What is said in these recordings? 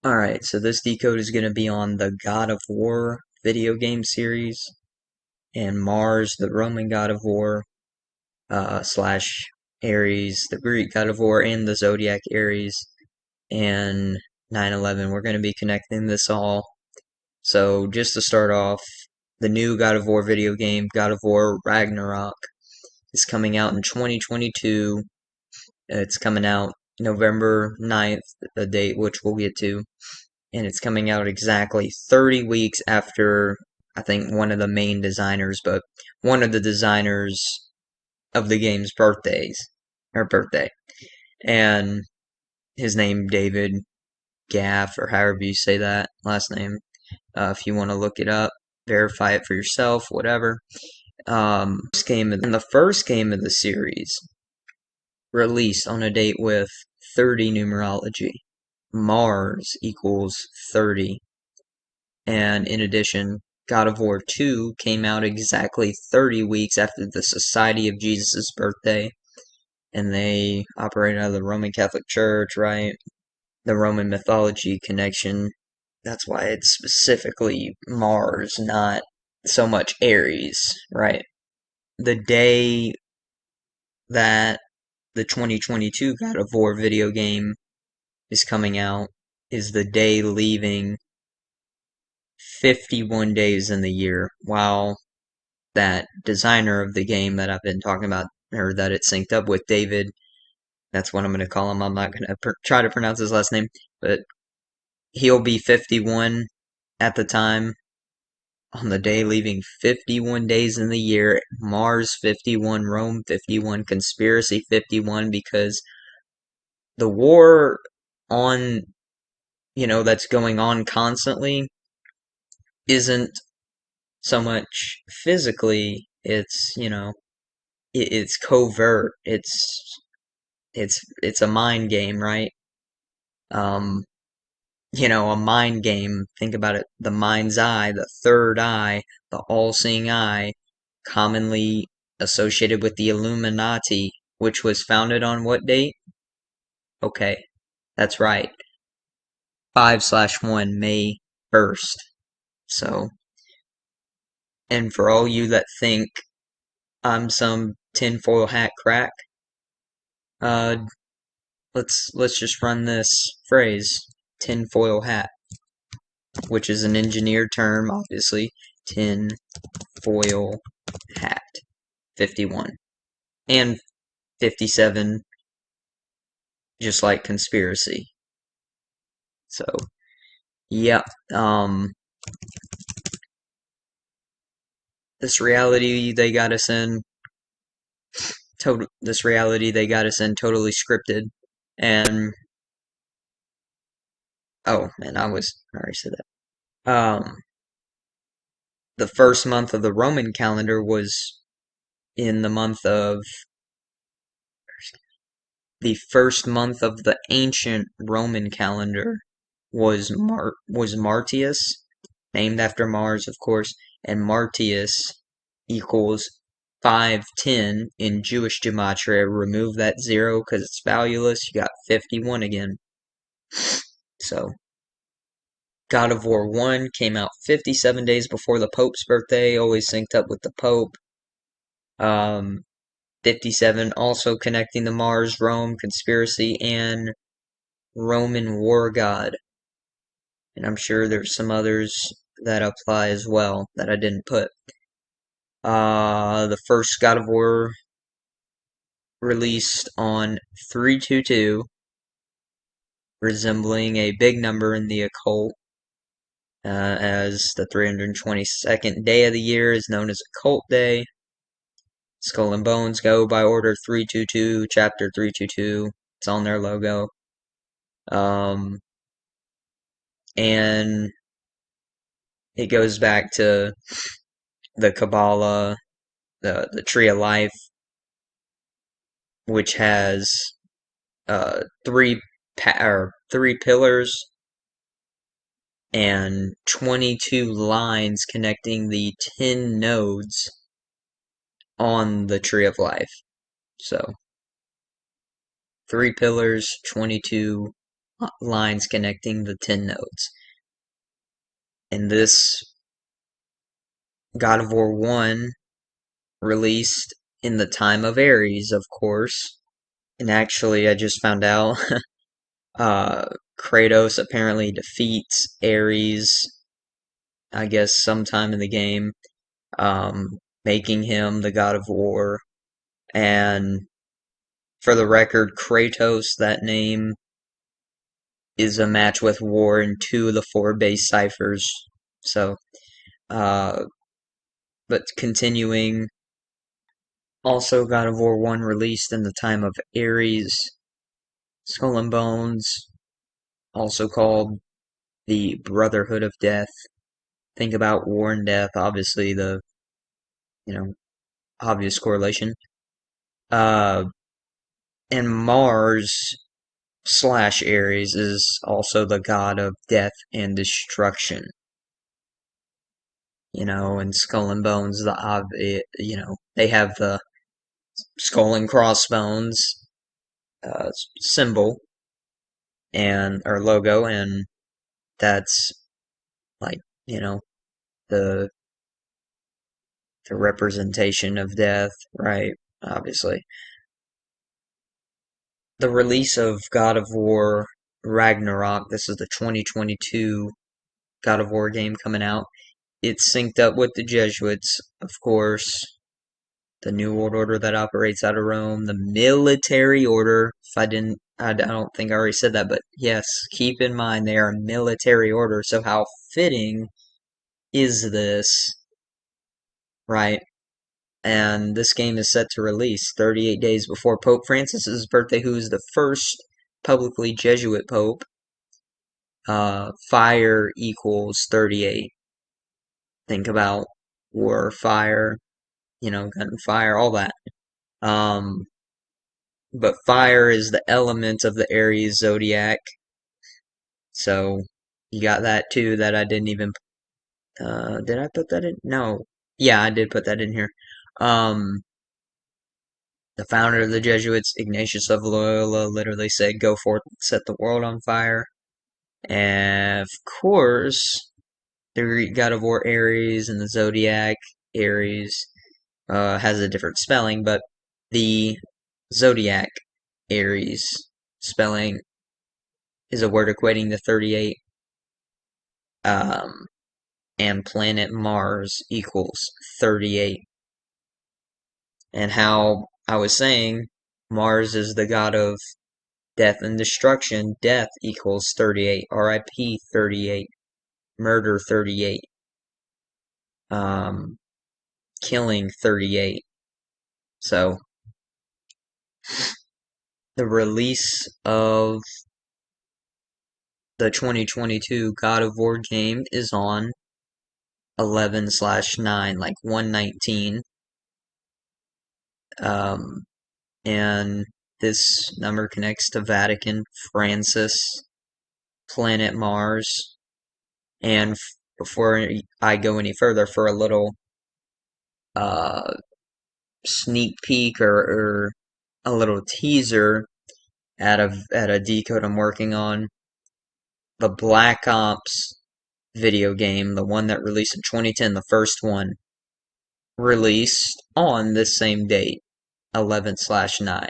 Alright, so this decode is going to be on the God of War video game series, and Mars, the Roman God of War, slash Aries, the Greek God of War, and the Zodiac Aries, and 9/11. We're going to be connecting this all. So just to start off, the new God of War video game, God of War Ragnarok, is coming out in 2022. It's coming out November 9th, the date which we'll get to. And it's coming out exactly 30 weeks after, I think, one of the main designers, but one of the designers of the game's birthday. And his name, David Gaff, or however you say that last name. If you want to look it up, verify it for yourself, whatever. And the first game of the series released on a date with 30 numerology. Mars equals 30. And in addition, God of War 2 came out exactly 30 weeks after the Society of Jesus' birthday. And they operate out of the Roman Catholic Church, right? The Roman mythology connection. That's why it's specifically Mars, not so much Aries, right? The day that the 2022 God of War video game is coming out is the day leaving 51 days in the year, while that designer of the game that I've been talking about, or that it's synced up with, David, that's what I'm going to call him. I'm not going to try to pronounce his last name, but he'll be 51 at the time on the day leaving 51 days in the year. Mars 51, Rome 51, conspiracy 51, because the war on, that's going on constantly isn't so much physically, it's covert. It's a mind game, right? Um, a mind game. Think about it. The mind's eye, the third eye, the all-seeing eye, commonly associated with the Illuminati, which was founded on what date? Okay, that's right. 5/1, May 1st. So, and for all you that think I'm some tinfoil hat crack, uh, let's just run this phrase, tinfoil hat, which is an engineered term, obviously. Tinfoil hat. 51. And 57, just like conspiracy. So, yeah. This reality they got us in, totally scripted. And, oh, man, I already said that. The first month of the Roman calendar was in the first month of the ancient Roman calendar was Martius, named after Mars, of course, and Martius equals 510 in Jewish gematria. Remove that 0 because it's valueless. You got 51 again. So, God of War 1 came out 57 days before the Pope's birthday, always synced up with the Pope. 57 also connecting the Mars, Rome, conspiracy, and Roman war god. And I'm sure there's some others that apply as well that I didn't put. The first God of War released on 3/22, resembling a big number in the occult, as the 322nd day of the year is known as Occult Day. Skull and Bones go by order 322, chapter 322. It's on their logo. And it goes back to the Kabbalah, the Tree of Life, which has three pillars and 22 lines connecting the 10 nodes on the Tree of Life. So, 3 pillars, 22 lines connecting the 10 nodes. And this God of War 1 released in the time of Aries, of course. And actually, I just found out uh, Kratos apparently defeats Ares, I guess, sometime in the game, making him the God of War. And for the record, Kratos, that name, is a match with War in 2 of the 4 base ciphers. So, uh, but continuing, also God of War 1 released in the time of Ares, Skull and Bones, also called the Brotherhood of Death. Think about war and death, obviously the, you know, obvious correlation. Uh, and Mars slash Aries is also the god of death and destruction. And Skull and Bones, they have the skull and crossbones symbol and or logo, and that's like the the representation of death, right? Obviously, the release of God of War Ragnarok. This is the 2022 God of War game coming out. It's synced up with the Jesuits, of course. The New World Order that operates out of Rome, the military order. If I didn't, I don't think I already said that, but yes, keep in mind they are a military order. So how fitting is this, right? And this game is set to release 38 days before Pope Francis's birthday, who is the first publicly Jesuit pope. Fire equals 38. Think about war, fire, gunfire, all that. Um, but fire is the element of the Aries zodiac, so you got that too. That I didn't even. Did I put that in? No. Yeah, I did put that in here. Um, the founder of the Jesuits, Ignatius of Loyola, literally said, "Go forth, set the world on fire." And of course, the Greek god of war Aries and the zodiac Aries has a different spelling, but the zodiac Aries spelling is a word equating to 38, um, and planet Mars equals 38. And how I was saying, Mars is the god of death and destruction. Death equals 38. RIP 38. Murder 38. Um, Killing 38. So, the release of the 2022 God of War game is on 11/9, like 119. And this number connects to Vatican, Francis, planet Mars. And before I go any further, for a little uh, sneak peek or a little teaser at a decode I'm working on, the Black Ops video game, the one that released in 2010, the first one, released on this same date, 11/9.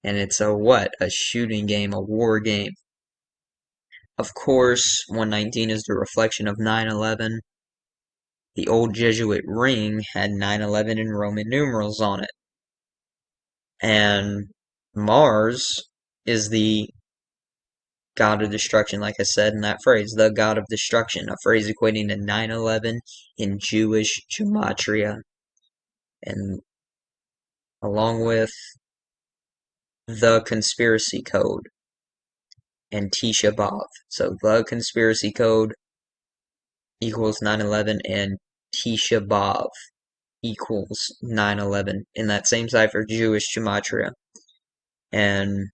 And it's a shooting game, a war game. Of course, 119 is the reflection of 9/11. The old Jesuit ring had 9/11 in Roman numerals on it. And Mars is the god of destruction, like I said in that phrase, the god of destruction, a phrase equating to 9/11 in Jewish gematria. And along with the conspiracy code and Tisha B'Av. So the conspiracy code equals 9/11 and Tisha B'Av equals 9/11 in that same cipher, Jewish gematria. And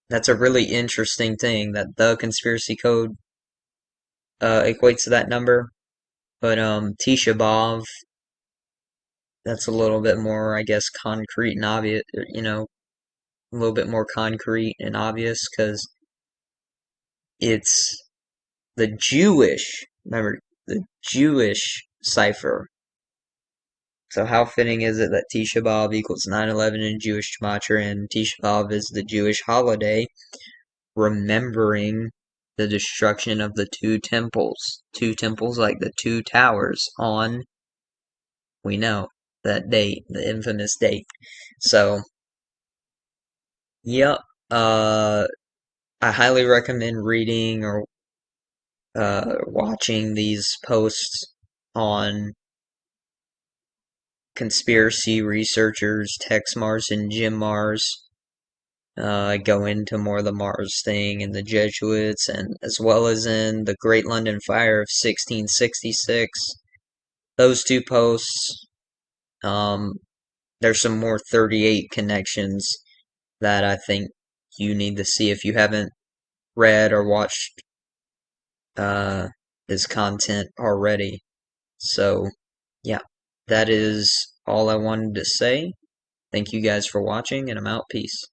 that's a really interesting thing that the conspiracy code equates to that number. But Tisha B'Av, that's a little bit more, I guess, concrete and obvious, a little bit more concrete and obvious because it's the Jewish, remember, the Jewish cipher. So how fitting is it that Tisha B'Av equals 9/11 in Jewish gematria, and Tisha B'Av is the Jewish holiday remembering the destruction of the two temples like the two towers on, we know, that date, the infamous date. So, yep, I highly recommend reading or watching these posts on conspiracy researchers, Tex Mars and Jim Mars. I go into more of the Mars thing and the Jesuits, and as well as in the Great London Fire of 1666. Those two posts. Um, there's some more 38 connections that I think you need to see if you haven't read or watched his content already. So, yeah, that is all I wanted to say. Thank you guys for watching, and I'm out. Peace.